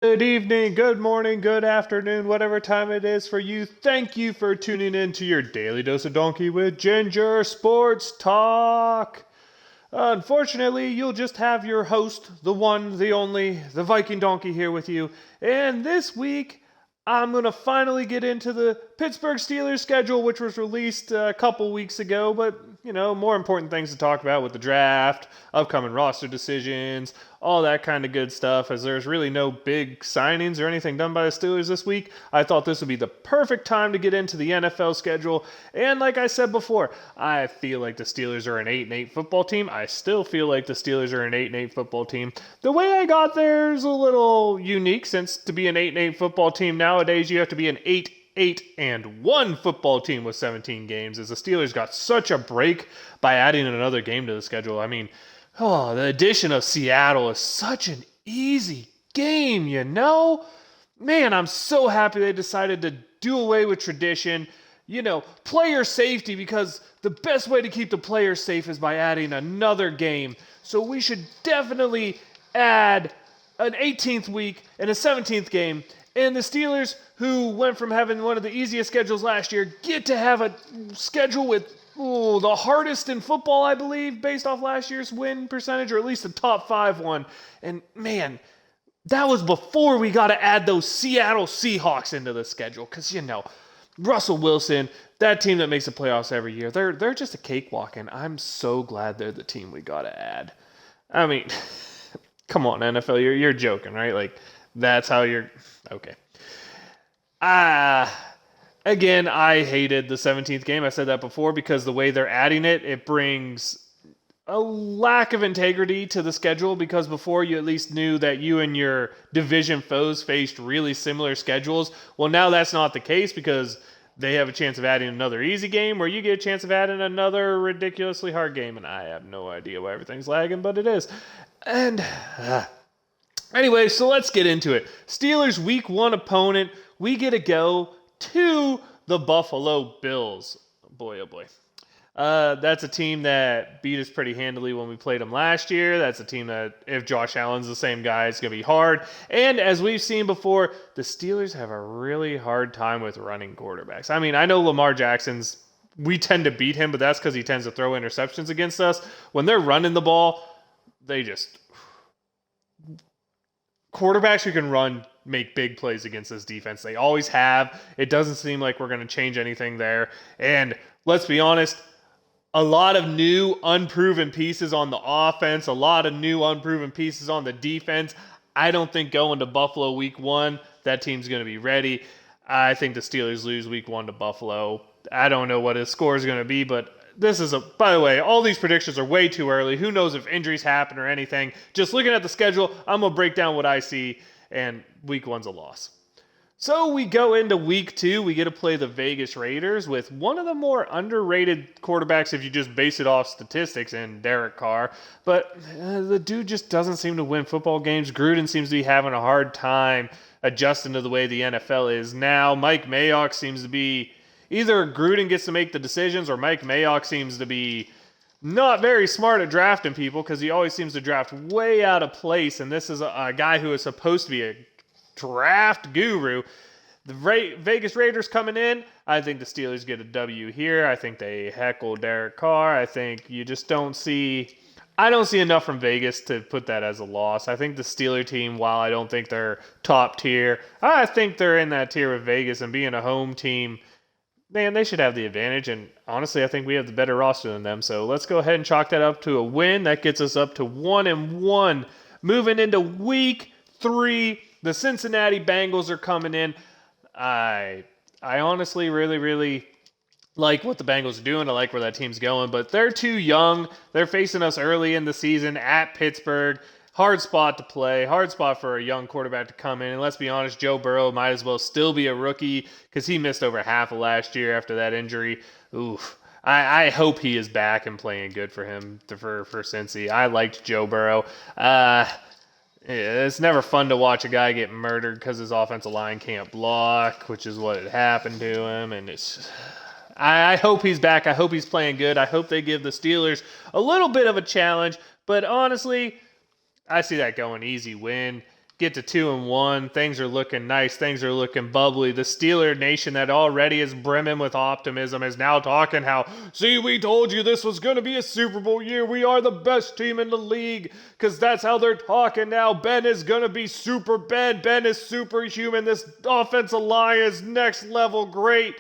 Good evening, good morning, good afternoon, whatever time it is for you. Thank you for tuning in to your daily dose of donkey with Ginger Sports Talk. Unfortunately, you'll just have your host, the one, the only, the Viking Donkey here with you. And this week, I'm going to finally get into the Pittsburgh Steelers schedule, which was released a couple weeks ago. But, more important things to talk about with the draft, upcoming roster decisions, all that kind of good stuff. As there's really no big signings or anything done by the Steelers this week, I thought this would be the perfect time to get into the NFL schedule. And like I said before, I feel like the Steelers are an 8-8 football team. I still feel like the Steelers are an 8-8 football team. The way I got there is a little unique, since to be an 8-8 football team nowadays, you have to be an 8-1 football team with 17 games, as the Steelers got such a break by adding another game to the schedule. I mean, the addition of Seattle is such an easy game. Man, I'm so happy they decided to do away with tradition. Player safety, because the best way to keep the players safe is by adding another game. So we should definitely add an 18th week and a 17th game. And the Steelers, who went from having one of the easiest schedules last year, get to have a schedule with the hardest in football, I believe, based off last year's win percentage, or at least the top 5 one. And man, that was before we got to add those Seattle Seahawks into the schedule. Because, Russell Wilson, that team that makes the playoffs every year, they're just a cakewalk. And I'm so glad they're the team we got to add. I mean, come on, NFL, you're joking, right? Like, that's how you're... Okay. Again, I hated the 17th game. I said that before, because the way they're adding it, it brings a lack of integrity to the schedule, because before you at least knew that you and your division foes faced really similar schedules. Well, now that's not the case, because they have a chance of adding another easy game, or you get a chance of adding another ridiculously hard game, and I have no idea why everything's lagging, but it is. And anyway, so let's get into it. Steelers week 1 opponent, we get to go to the Buffalo Bills. Boy, oh boy. That's a team that beat us pretty handily when we played them last year. That's a team that, if Josh Allen's the same guy, it's going to be hard. And as we've seen before, the Steelers have a really hard time with running quarterbacks. I mean, I know Lamar Jackson's, we tend to beat him, but that's because he tends to throw interceptions against us. When they're running the ball, they just... Quarterbacks who can run make big plays against this defense. They always have. It doesn't seem like we're going to change anything there. And let's be honest, a lot of new unproven pieces on the offense, a lot of new unproven pieces on the defense. I don't think going to Buffalo week 1, that team's going to be ready. I think the Steelers lose week 1 to Buffalo. I don't know what his score is going to be, but this is by the way, all these predictions are way too early. Who knows if injuries happen or anything. Just looking at the schedule, I'm going to break down what I see, and week 1's a loss. So we go into week 2. We get to play the Vegas Raiders with one of the more underrated quarterbacks, if you just base it off statistics, in Derek Carr. But the dude just doesn't seem to win football games. Gruden seems to be having a hard time adjusting to the way the NFL is now. Mike Mayock seems to be... Either Gruden gets to make the decisions, or Mike Mayock seems to be not very smart at drafting people, because he always seems to draft way out of place. And this is a guy who is supposed to be a draft guru. The Vegas Raiders coming in. I think the Steelers get a W here. I think they heckle Derek Carr. I think you just don't see... I don't see enough from Vegas to put that as a loss. I think the Steeler team, while I don't think they're top tier, I think they're in that tier with Vegas, and being a home team... Man, they should have the advantage, and honestly, I think we have the better roster than them. So let's go ahead and chalk that up to a win. That gets us up to 1-1. Moving into week 3, the Cincinnati Bengals are coming in. I honestly really like what the Bengals are doing. I like where that team's going, but they're too young. They're facing us early in the season at Pittsburgh. Hard spot to play, hard spot for a young quarterback to come in. And let's be honest, Joe Burrow might as well still be a rookie, because he missed over half of last year after that injury. Oof. I hope he is back and playing good for him, for Cincy. I liked Joe Burrow. It's never fun to watch a guy get murdered because his offensive line can't block, which is what had happened to him. And I hope he's back. I hope he's playing good. I hope they give the Steelers a little bit of a challenge. But honestly... I see that going easy win. get to 2-1. Things are looking nice. Things are looking bubbly. The Steeler Nation that already is brimming with optimism is now talking how, see, we told you this was going to be a Super Bowl year. We are the best team in the league, because that's how they're talking now. Ben is going to be super Ben. Ben is superhuman. This offensive line is next level great.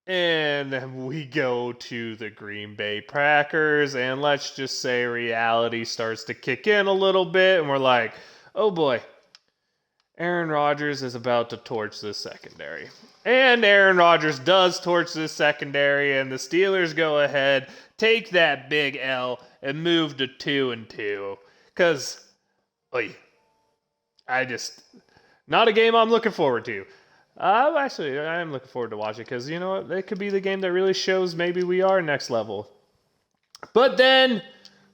And we go to the Green Bay Packers, and let's just say reality starts to kick in a little bit, and we're like, oh boy, Aaron Rodgers is about to torch this secondary. And Aaron Rodgers does torch this secondary, and the Steelers go ahead, take that big L, and move to 2-2. Because, not a game I'm looking forward to. I am looking forward to watching, because you know what? It could be the game that really shows maybe we are next level. But then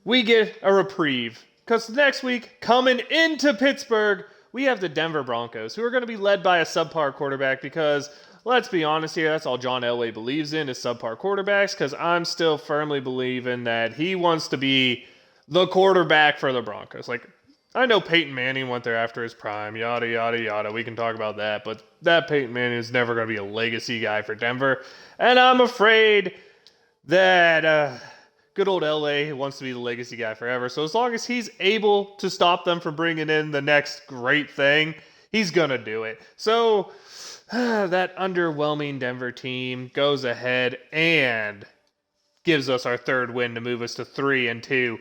we get a reprieve, because next week, coming into Pittsburgh, we have the Denver Broncos, who are going to be led by a subpar quarterback, because let's be honest here, that's all John Elway believes in is subpar quarterbacks, because I'm still firmly believing that he wants to be the quarterback for the Broncos. Like, I know Peyton Manning went there after his prime, yada, yada, yada. We can talk about that, but that Peyton Manning is never going to be a legacy guy for Denver. And I'm afraid that good old LA wants to be the legacy guy forever. So as long as he's able to stop them from bringing in the next great thing, he's going to do it. So that underwhelming Denver team goes ahead and gives us our third win to move us to 3-2.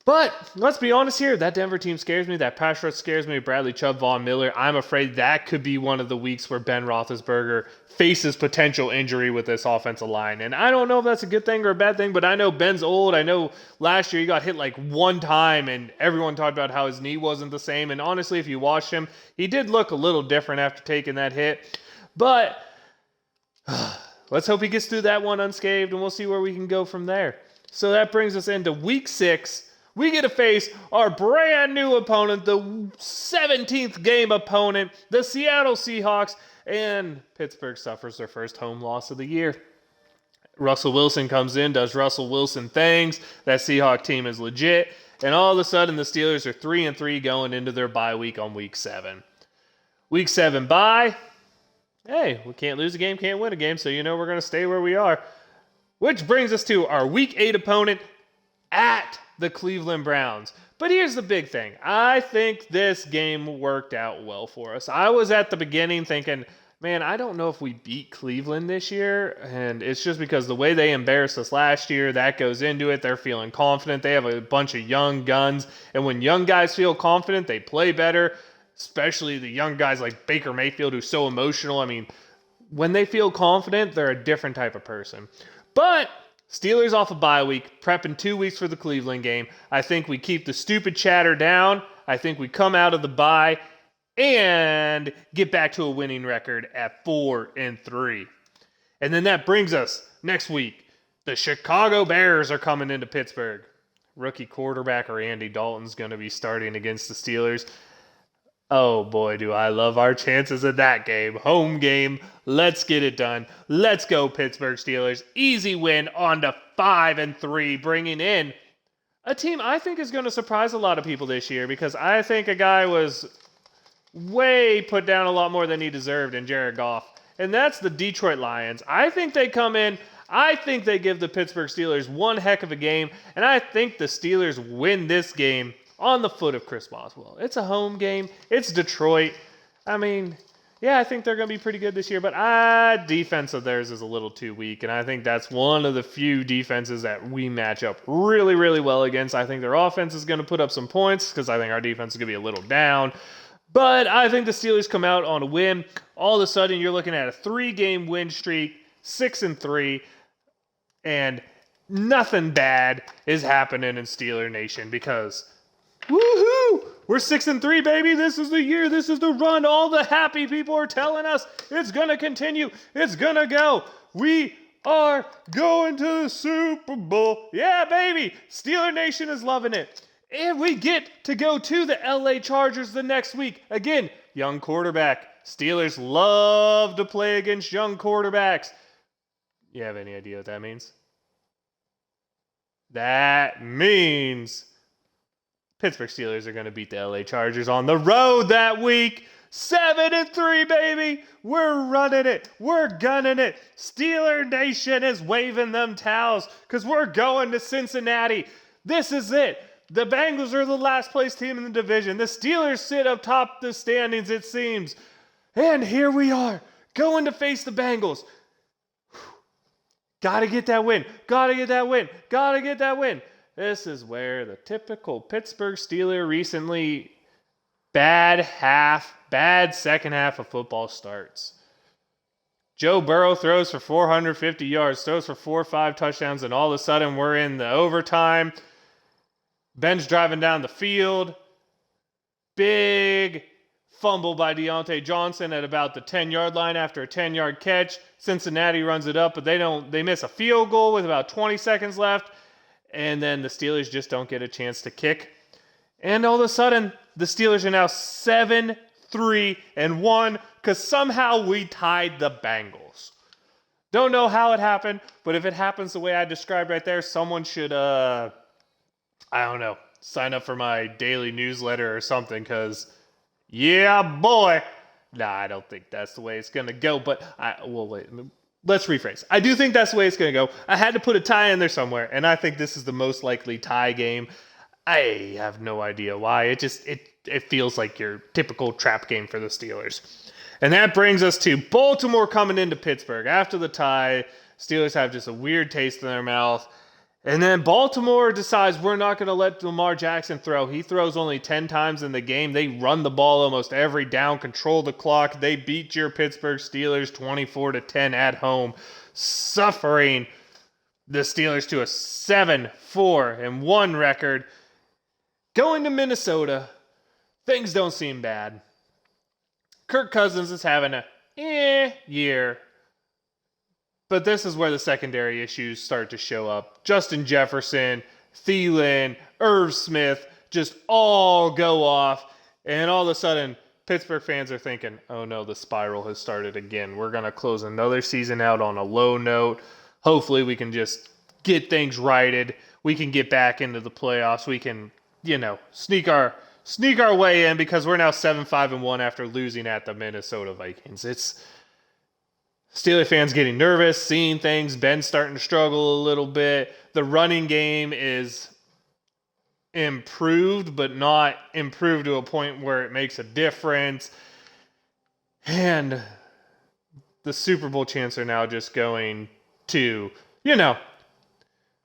But let's be honest here, that Denver team scares me. That pass rush scares me. Bradley Chubb, Von Miller. I'm afraid that could be one of the weeks where Ben Roethlisberger faces potential injury with this offensive line. And I don't know if that's a good thing or a bad thing, but I know Ben's old. I know last year he got hit like one time, and everyone talked about how his knee wasn't the same. And honestly, if you watched him, he did look a little different after taking that hit. But let's hope he gets through that one unscathed, and we'll see where we can go from there. So that brings us into Week 6. We get to face our brand new opponent, the 17th game opponent, the Seattle Seahawks, and Pittsburgh suffers their first home loss of the year. Russell Wilson comes in, does Russell Wilson things. That Seahawk team is legit. And all of a sudden, the Steelers are 3-3 going into their bye week on Week 7. Week 7 bye. Hey, we can't lose a game, can't win a game, so you know we're going to stay where we are. Which brings us to our Week 8 opponent at the Cleveland Browns. But here's the big thing. I think this game worked out well for us. I was at the beginning thinking, man, I don't know if we beat Cleveland this year. And it's just because the way they embarrassed us last year, that goes into it. They're feeling confident. They have a bunch of young guns. And when young guys feel confident, they play better. Especially the young guys like Baker Mayfield, who's so emotional. I mean, when they feel confident, they're a different type of person. But Steelers off a bye week, prepping 2 weeks for the Cleveland game. I think we keep the stupid chatter down. I think we come out of the bye and get back to a winning record at 4-3. And then that brings us next week. The Chicago Bears are coming into Pittsburgh. Rookie quarterback Andy Dalton's going to be starting against the Steelers. Oh boy, do I love our chances in that game. Home game. Let's get it done. Let's go, Pittsburgh Steelers. Easy win on to 5-3, bringing in a team I think is going to surprise a lot of people this year, because I think a guy was way put down a lot more than he deserved in Jared Goff. And that's the Detroit Lions. I think they come in. I think they give the Pittsburgh Steelers one heck of a game. And I think the Steelers win this game on the foot of Chris Boswell. It's a home game. It's Detroit. I mean, yeah, I think they're going to be pretty good this year, but defense of theirs is a little too weak, and I think that's one of the few defenses that we match up really, really well against. I think their offense is going to put up some points, because I think our defense is going to be a little down, but I think the Steelers come out on a win. All of a sudden, you're looking at a 3-game win streak, 6-3, and nothing bad is happening in Steeler Nation, because woohoo! We're 6-3, baby. This is the year. This is the run. All the happy people are telling us it's going to continue. It's going to go. We are going to the Super Bowl. Yeah, baby. Steeler Nation is loving it. And we get to go to the LA Chargers the next week. Again, young quarterback. Steelers love to play against young quarterbacks. You have any idea what that means? That means Pittsburgh Steelers are going to beat the LA Chargers on the road that week. 7-3, baby. We're running it. We're gunning it. Steeler Nation is waving them towels because we're going to Cincinnati. This is it. The Bengals are the last place team in the division. The Steelers sit up top the standings, it seems. And here we are, going to face the Bengals. Gotta get that win. Gotta get that win. Gotta get that win. This is where the typical Pittsburgh Steeler recently bad second half of football starts. Joe Burrow throws for 450 yards, throws for 4 or 5 touchdowns, and all of a sudden we're in the overtime. Ben's driving down the field. Big fumble by Deontay Johnson at about the 10-yard line after a 10-yard catch. Cincinnati runs it up, but they miss a field goal with about 20 seconds left. And then the Steelers just don't get a chance to kick. And all of a sudden, the Steelers are now 7-3-1 because somehow we tied the Bengals. Don't know how it happened, but if it happens the way I described right there, someone should, sign up for my daily newsletter or something because, yeah, boy. Nah, I don't think that's the way it's going to go, but wait. Let's rephrase. I do think that's the way it's going to go. I had to put a tie in there somewhere, and I think this is the most likely tie game. I have no idea why. It feels like your typical trap game for the Steelers. And that brings us to Baltimore coming into Pittsburgh. After the tie, Steelers have just a weird taste in their mouth. And then Baltimore decides we're not going to let Lamar Jackson throw. He throws only 10 times in the game. They run the ball almost every down, control the clock. They beat your Pittsburgh Steelers 24-10 at home, suffering the Steelers to a 7-4-1 record. Going to Minnesota, things don't seem bad. Kirk Cousins is having a year. But this is where the secondary issues start to show up. Justin Jefferson, Thielen, Irv Smith just all go off. And all of a sudden, Pittsburgh fans are thinking, oh no, the spiral has started again. We're going to close another season out on a low note. Hopefully we can just get things righted. We can get back into the playoffs. We can, sneak our way in because we're now 7-5-1 after losing at the Minnesota Vikings. It's Steelers fans getting nervous, seeing things. Ben's starting to struggle a little bit. The running game is improved, but not improved to a point where it makes a difference. And the Super Bowl chants are now just going to,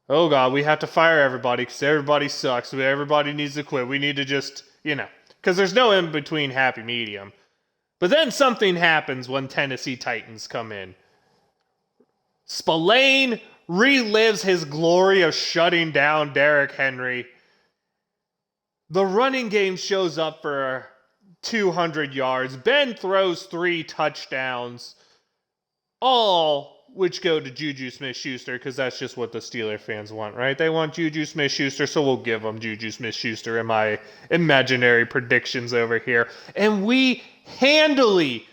oh God, we have to fire everybody because everybody sucks. Everybody needs to quit. We need to just, because there's no in-between happy medium. But then something happens when Tennessee Titans come in. Spillane relives his glory of shutting down Derrick Henry. The running game shows up for 200 yards. Ben throws 3 touchdowns, all which go to Juju Smith-Schuster because that's just what the Steeler fans want, right? They want Juju Smith-Schuster, so we'll give them Juju Smith-Schuster in my imaginary predictions over here. And we handily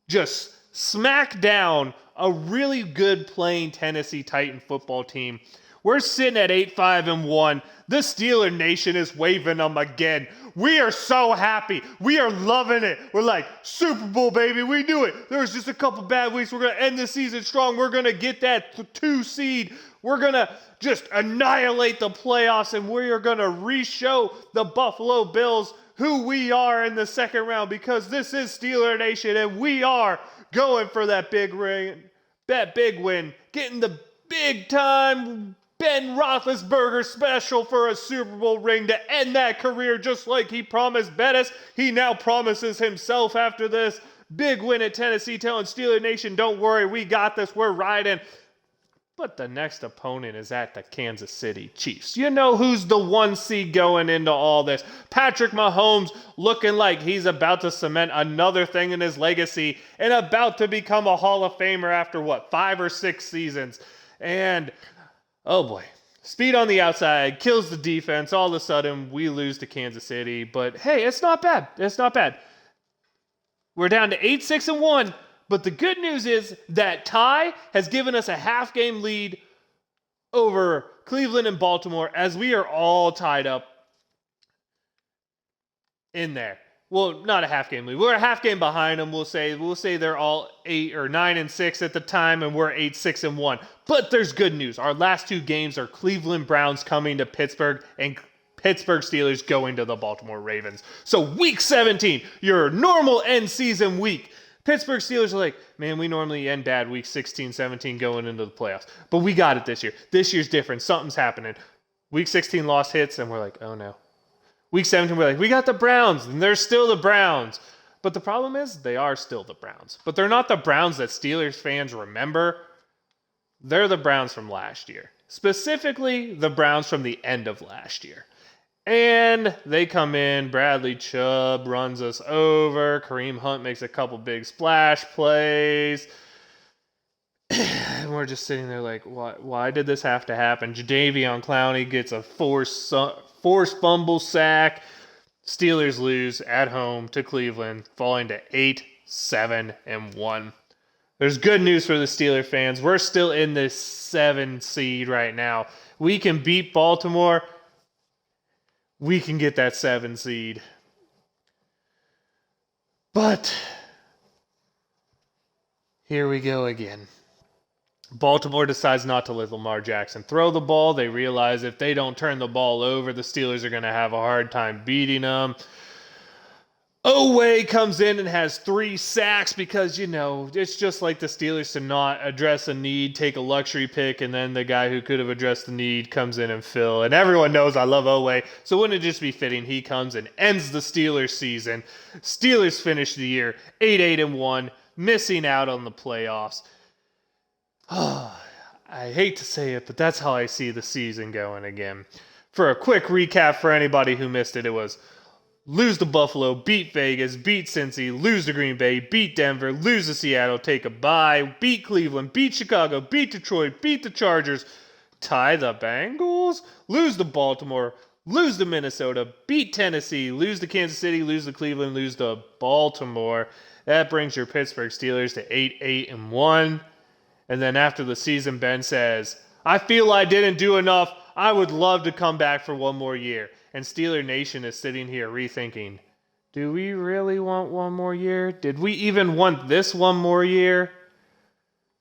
just smack down a really good playing Tennessee Titan football team. We're sitting at 8-5-1. The Steeler Nation is waving them again. We are so happy. We are loving it. We're like, Super Bowl, baby. We do it. There was just a couple bad weeks. We're going to end the season strong. We're going to get that 2 seed. We're going to just annihilate the playoffs, and we are going to re-show the Buffalo Bills who we are in the second round because this is Steeler Nation and we are going for that big win, getting the big time Ben Roethlisberger special for a Super Bowl ring to end that career just like he promised Bettis. He now promises himself after this big win at Tennessee, telling Steeler Nation, don't worry, we got this, we're riding. But the next opponent is at the Kansas City Chiefs. You know who's the 1 seed going into all this? Patrick Mahomes looking like he's about to cement another thing in his legacy and about to become a Hall of Famer after 5 or 6 seasons. And, oh boy, speed on the outside, kills the defense. All of a sudden, we lose to Kansas City. But hey, it's not bad. It's not bad. We're down to 8-6-1. But the good news is that tie has given us a half-game lead over Cleveland and Baltimore as we are all tied up. in there. Well, not a half game lead. We're a half game behind them. We'll say they're all 8 or 9-6 at the time, and we're 8-6-1. But there's good news. Our last 2 games are Cleveland Browns coming to Pittsburgh and Pittsburgh Steelers going to the Baltimore Ravens. So week 17, your normal end season week. Pittsburgh Steelers are like, man, we normally end bad week 16, 17 going into the playoffs. But we got it this year. This year's different. Something's happening. Week 16 loss hits, and we're like, oh no. Week 17, we're like, we got the Browns, and they're still the Browns. But the problem is, they are still the Browns. But they're not the Browns that Steelers fans remember. They're the Browns from last year. Specifically, the Browns from the end of last year. And they come in, Bradley Chubb runs us over, Kareem Hunt makes a couple big splash plays. And we're just sitting there like, why did this have to happen? Jadeveon Clowney gets a forced fumble sack. Steelers lose at home to Cleveland, falling to 8-7-1. There's good news for the Steeler fans. We're still in this 7 seed right now. We can beat Baltimore. We can get that 7 seed. But here we go again. Baltimore decides not to let Lamar Jackson throw the ball. They realize if they don't turn the ball over, the Steelers are going to have a hard time beating them. Oweh comes in and has 3 sacks because, it's just like the Steelers to not address a need, take a luxury pick, and then the guy who could have addressed the need comes in and fill. And everyone knows I love Oweh, so wouldn't it just be fitting he comes and ends the Steelers season. Steelers finish the year 8-1, missing out on the playoffs. I hate to say it, but that's how I see the season going again. For a quick recap for anybody who missed it, it was lose to Buffalo, beat Vegas, beat Cincy, lose to Green Bay, beat Denver, lose to Seattle, take a bye, beat Cleveland, beat Chicago, beat Detroit, beat the Chargers, tie the Bengals, lose to Baltimore, lose to Minnesota, beat Tennessee, lose to Kansas City, lose to Cleveland, lose to Baltimore. That brings your Pittsburgh Steelers to 8-1. And then after the season, Ben says, I feel I didn't do enough. I would love to come back for one more year. And Steeler Nation is sitting here rethinking, do we really want one more year? Did we even want this one more year?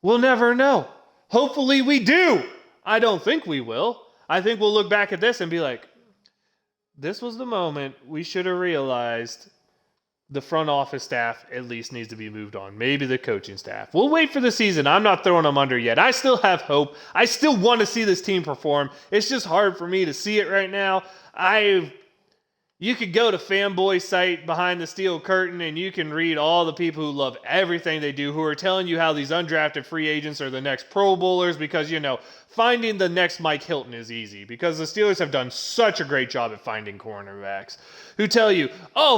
We'll never know. Hopefully we do. I don't think we will. I think we'll look back at this and be like, this was the moment we should have realized the front office staff at least needs to be moved on. Maybe the coaching staff. We'll wait for the season. I'm not throwing them under yet. I still have hope. I still want to see this team perform. It's just hard for me to see it right now. You could go to Fanboy site behind the steel curtain and you can read all the people who love everything they do, who are telling you how these undrafted free agents are the next Pro Bowlers because, finding the next Mike Hilton is easy because the Steelers have done such a great job at finding cornerbacks, who tell you,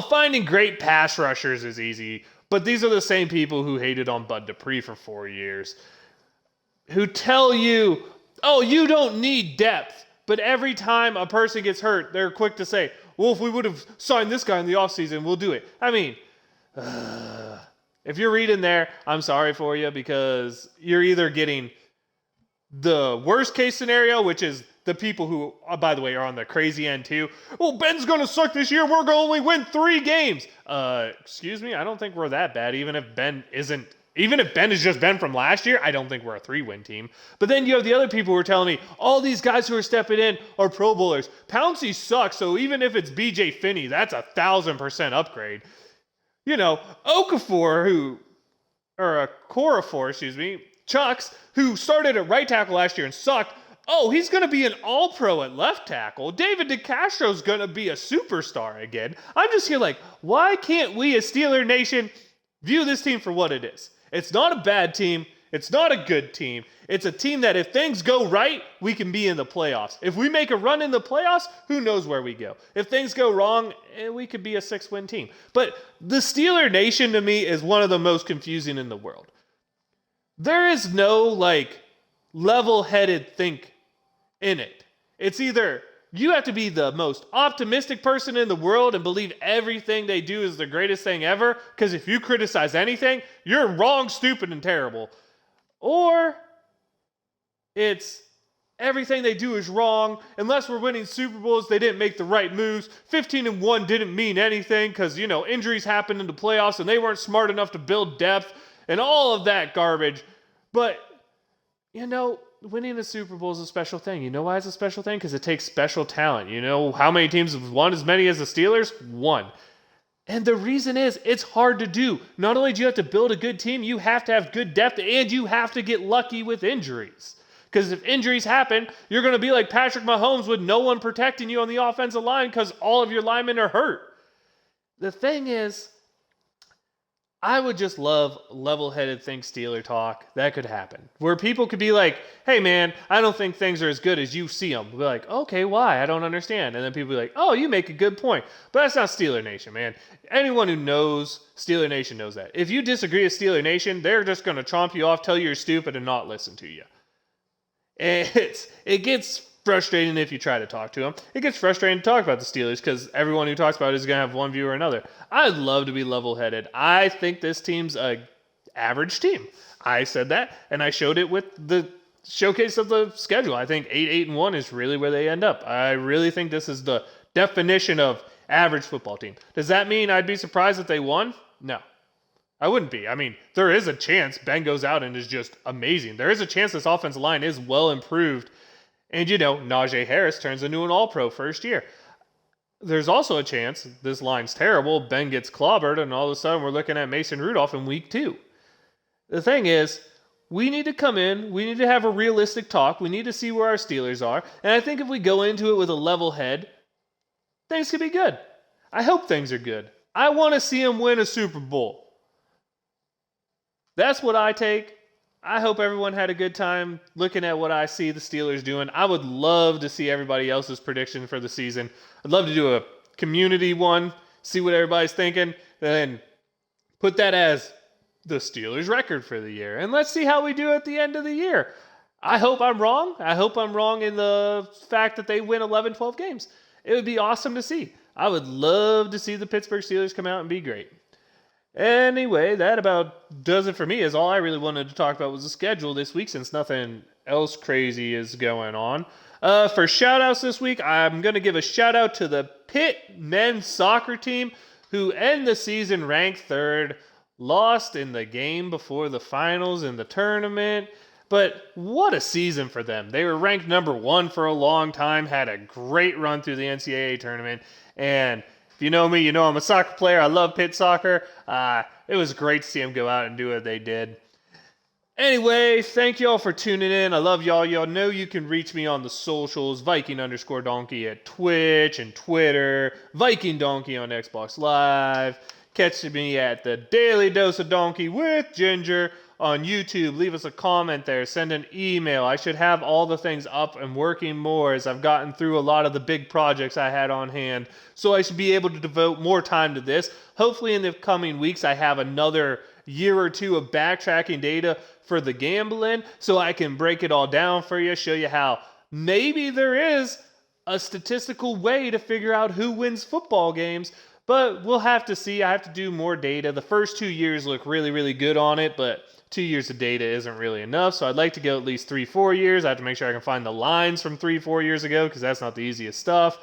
finding great pass rushers is easy. But these are the same people who hated on Bud Dupree for 4 years, who tell you, you don't need depth. But every time a person gets hurt, they're quick to say, well, if we would have signed this guy in the offseason, we'll do it. I mean, if you're reading there, I'm sorry for you because you're either getting the worst case scenario, which is the people who, by the way, are on the crazy end too. Well, Ben's going to suck this year. We're going to only win 3 games. Excuse me? I don't think we're that bad, even if Ben is just Ben from last year, I don't think we're a 3-win team. But then you have the other people who are telling me, all these guys who are stepping in are Pro Bowlers. Pouncey sucks, so even if it's B.J. Finney, that's 1,000% upgrade. Okafor, Chucks, who started at right tackle last year and sucked, he's going to be an all-pro at left tackle. David DeCastro's going to be a superstar again. I'm just here like, why can't we as Steeler Nation view this team for what it is? It's not a bad team. It's not a good team. It's a team that if things go right, we can be in the playoffs. If we make a run in the playoffs, who knows where we go. If things go wrong, we could be a 6-win team. But the Steeler Nation to me is one of the most confusing in the world. There is no level-headed think in it. It's either you have to be the most optimistic person in the world and believe everything they do is the greatest thing ever, because if you criticize anything, you're wrong, stupid, and terrible. Or it's everything they do is wrong. Unless we're winning Super Bowls, they didn't make the right moves. 15-1 didn't mean anything because, injuries happened in the playoffs and they weren't smart enough to build depth and all of that garbage. But, winning a Super Bowl is a special thing. You know why it's a special thing? Because it takes special talent. You know how many teams have won as many as the Steelers? One. And the reason is, it's hard to do. Not only do you have to build a good team, you have to have good depth, and you have to get lucky with injuries. Because if injuries happen, you're going to be like Patrick Mahomes with no one protecting you on the offensive line because all of your linemen are hurt. The thing is, I would just love level-headed think Steeler talk. That could happen. Where people could be like, hey man, I don't think things are as good as you see them. We'll be like, okay, why? I don't understand. And then people be like, oh, you make a good point. But that's not Steeler Nation, man. Anyone who knows Steeler Nation knows that. If you disagree with Steeler Nation, they're just going to chomp you off, tell you you're stupid, and not listen to you. It gets frustrating if you try to talk to them. It gets frustrating to talk about the Steelers because everyone who talks about it is going to have one view or another. I'd love to be level-headed. I think this team's a average team. I said that, and I showed it with the showcase of the schedule. I think 8-1 is really where they end up. I really think this is the definition of average football team. Does that mean I'd be surprised if they won? No. I wouldn't be. I mean, there is a chance Ben goes out and is just amazing. There is a chance this offensive line is well improved. And, Najee Harris turns into an all-pro first year. There's also a chance this line's terrible, Ben gets clobbered, and all of a sudden we're looking at Mason Rudolph in week 2. The thing is, we need to come in, we need to have a realistic talk, we need to see where our Steelers are, and I think if we go into it with a level head, things could be good. I hope things are good. I want to see them win a Super Bowl. That's what I take. I hope everyone had a good time looking at what I see the Steelers doing. I would love to see everybody else's prediction for the season. I'd love to do a community one, see what everybody's thinking, then put that as the Steelers' record for the year. And let's see how we do at the end of the year. I hope I'm wrong. I hope I'm wrong in the fact that they win 11, 12 games. It would be awesome to see. I would love to see the Pittsburgh Steelers come out and be great. Anyway, that about does it for me, as all I really wanted to talk about was the schedule this week since nothing else crazy is going on. For shout-outs this week, I'm going to give a shout-out to the Pitt men's soccer team who end the season ranked 3rd, lost in the game before the finals in the tournament. But what a season for them. They were ranked number 1 for a long time, had a great run through the NCAA tournament, and if you know me, you know I'm a soccer player. I love Pitt soccer. It was great to see them go out and do what they did. Anyway, thank y'all for tuning in. I love y'all. Y'all know you can reach me on the socials, Viking_Donkey at Twitch and Twitter, Viking Donkey on Xbox Live. Catch me at the Daily Dose of Donkey with Ginger on YouTube. Leave us a comment there. Send an email. I should have all the things up and working more as I've gotten through a lot of the big projects I had on hand. So I should be able to devote more time to this. Hopefully in the coming weeks I have another year or two of backtracking data for the gambling so I can break it all down for you, show you how maybe there is a statistical way to figure out who wins football games. But we'll have to see. I have to do more data. The first 2 years look really, really good on it, but 2 years of data isn't really enough. So I'd like to go at least 3-4 years. I have to make sure I can find the lines from 3-4 years ago because that's not the easiest stuff.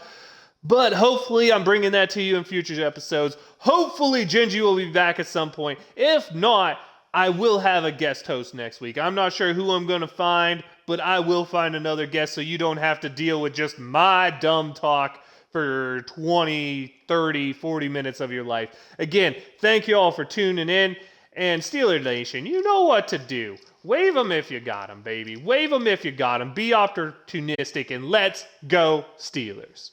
But hopefully I'm bringing that to you in future episodes. Hopefully Gingy will be back at some point. If not, I will have a guest host next week. I'm not sure who I'm going to find, but I will find another guest so you don't have to deal with just my dumb talk for 20, 30, 40 minutes of your life. Again, thank you all for tuning in. And Steeler Nation, you know what to do. Wave them if you got them, baby. Wave them if you got them. Be opportunistic, and let's go Steelers.